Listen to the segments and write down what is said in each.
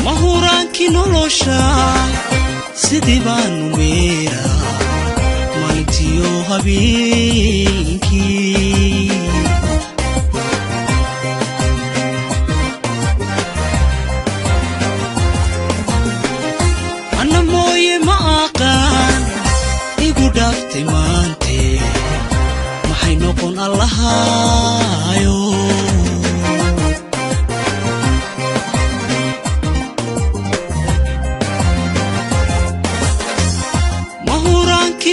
mahuraanki nolosha sidii baan u meera maalintiyo habeenkii ana mooye ma aqaan igu dhaaftay maante maxay noqon allahayo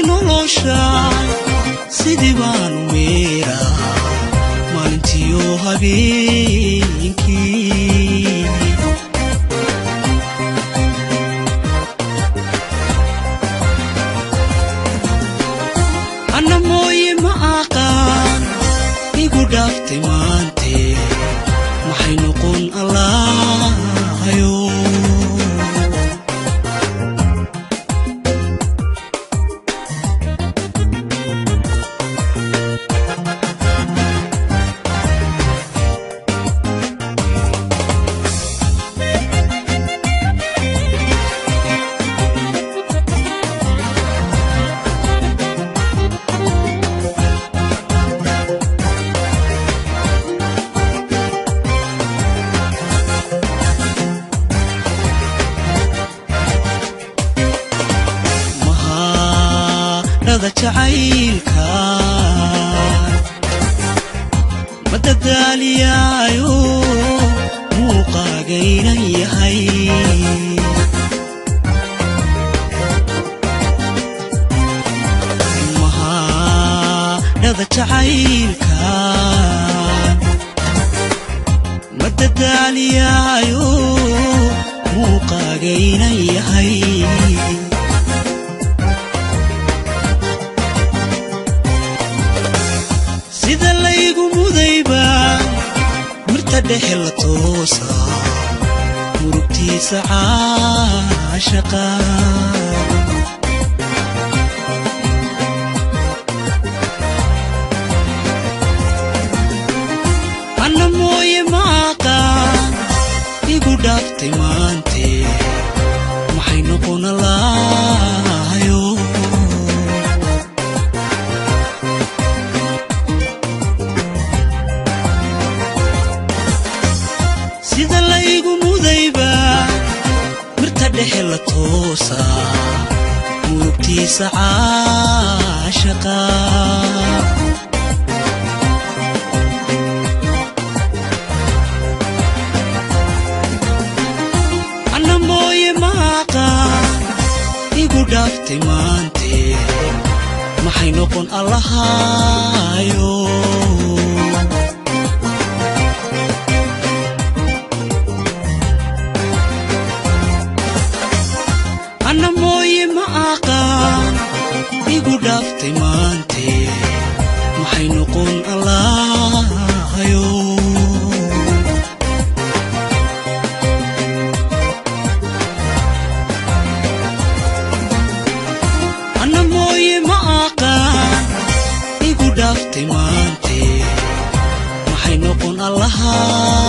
nolosha sidii baan u meera maalintiyo habeenkii ana mooye ma aqaan igu dhaaftay maante maxay noqon allahayo jacaylka madadaaliyaayo muuqaagaynan yahay mahadhada jacaylka madadaaliyaayo muuqaagaynan yahay sida laygu mudayba mirta dhexe la toosa murugtiisa caashaqa ana mooye ma aqaan igu dhaaftay maante maxay noqon allahayo sida laygu mudayba mirta dhexe la toosa murugtiisa caashaqa ana mooye ma aqaan igu dhaaftay maante maxay noqon allahayo ana mooye ma aqaan igu dhaaftay maante maxay noqon allahayo ana mooye ma aqaan igu dhaaftay maante maxay noqon allahayo